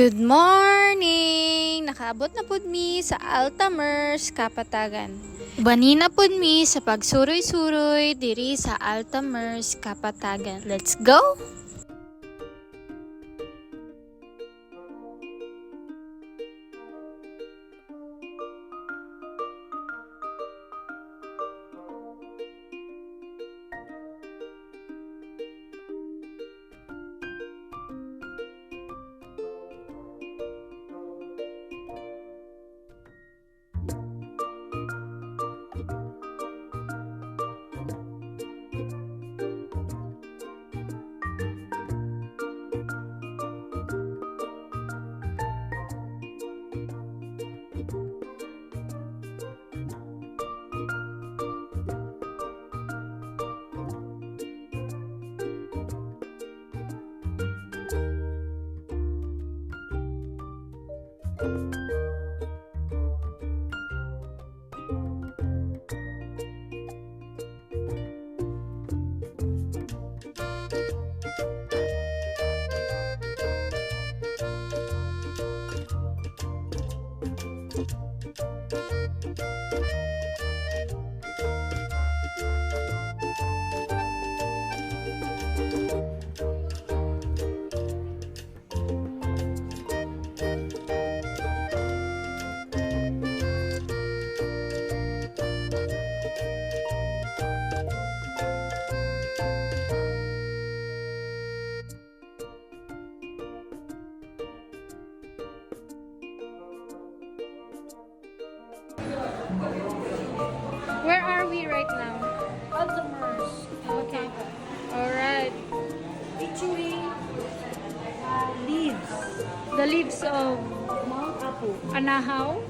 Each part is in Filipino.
Good morning! Nakaabot na pud mi sa Altamers, Kapatagan. Bani na pud mi sa pagsuroy-suroy diri sa Altamers, Kapatagan. Let's go! Where are we right now? Altamers. Okay. Alright. Featuring leaves. The leaves of Mount Apo. Anahaw.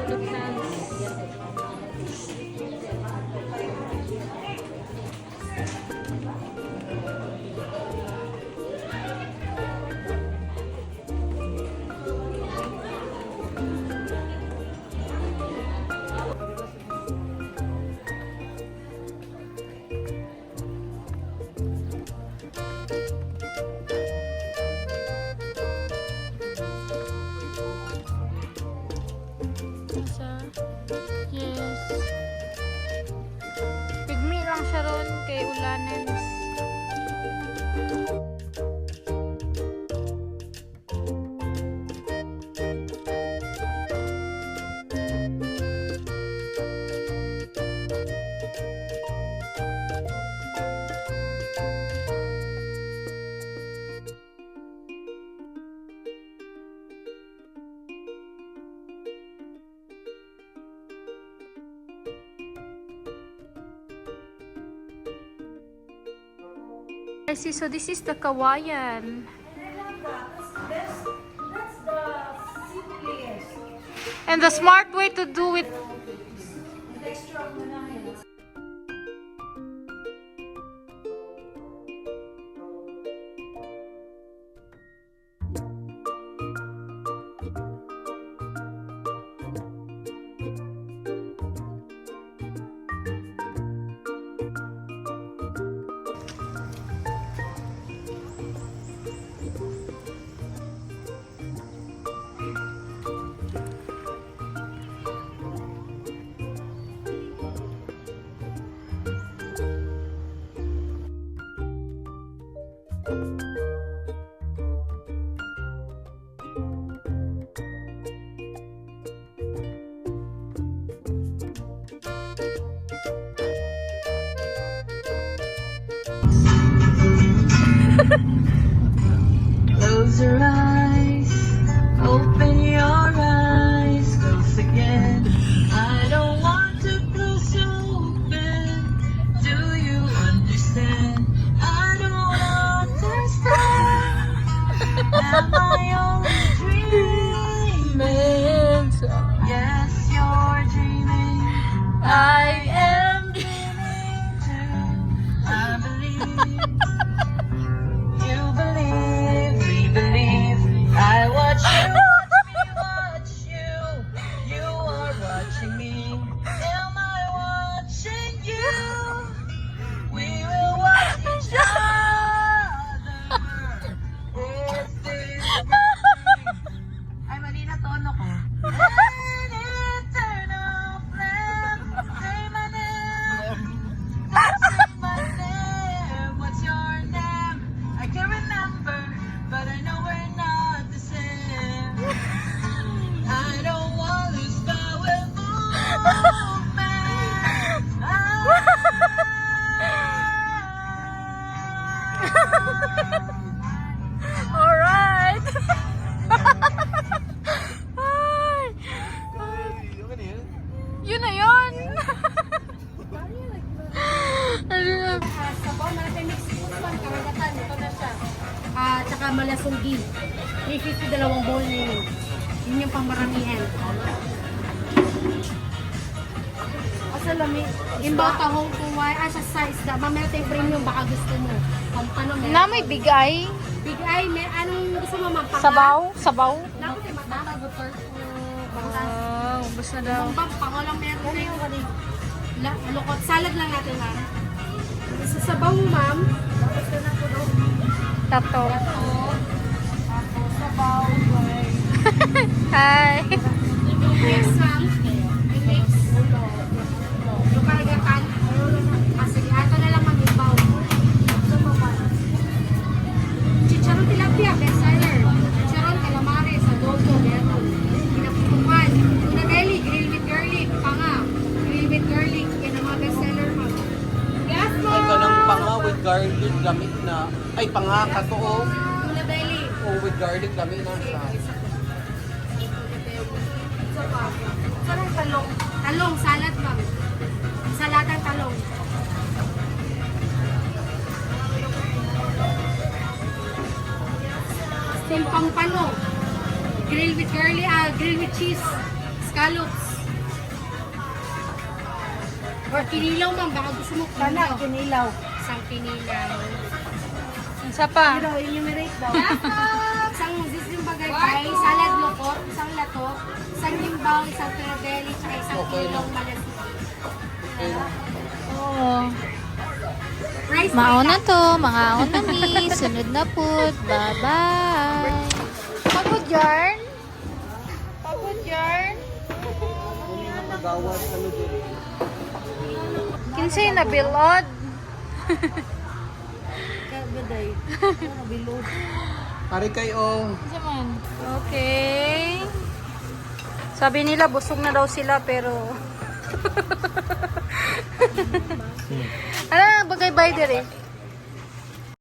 Tulog dance. Yes. Pigmi lang siya ron kay ulanan. I see, so this is the kawayan. That's the simplest. And the smart way to do it. The texture of manahin. Close your eyes, open your eyes, close again. I don't want to close you open. Do you understand? I don't understand. Am I only dreaming? Yes, you're dreaming. I am dreaming too. I believe you Alright. Ay. Yun na yun. Sabaw natin mix food man, karagatan. Ito na siya. Tsaka malasunggi. 350 dalawang bowl na yun. Yun yung pangmaramihan. Asa lami? Imbaw tahong kuway. Sa size da. Mamaya tayo premium baka gusto mo. Pampano meron. Na may bigay. Big eye, may anong gusto mo magpaka? Sabaw. Sabaw. Naku, tayo mata. Butter. Oh, ubos na daw. Bang pango lang meron. Ano yung kanina? Lukot. Salad lang natin, ma'am. Sa sabaw mo, ma'am. Tapos ka na po daw. Tato. Tapos sabaw. Hi. Mix, ma'am. Mix. Yung karagatan. Sige, ato na lang mag-ibaw. Chicharon tilapia, best seller. Chicharon calamares, adobo, meron. Pinaputukan. Tuna deli, grill with garlic, panga. Grill with garlic, yan ang mga best seller, ma'am. Yes, ma'am! Ay, kanang panga with garlic, lamig na. Ay, panga ka to, oh. Tuna deli. Oh, with garlic, lamig na siya. Sarang talong. Talong, salad, ma'am. Salatang talong. Steam pampano. Grill with grill with cheese. Scallops. Or kinilaw, ma'am. Baka gusto mo kinilaw. Kinilaw. Isang kinilaw. Isa pa. Enumerate daw. Isang yung bagay pie, salad lokot, isang lato, isang limbaw, isang pinadeli, tsaka isang Okay kilong lang. malasi. Oo. Rice Mauna to, mga una mi. Sunod na po. Bye-bye. Pagod yarn? Pagod yarn? Magawas, ano din. Kinsay na bilod? Kagaday. Bilog. Pare kayo, Okay. Sabi nila busog na daw sila pero ano bagay bay dire?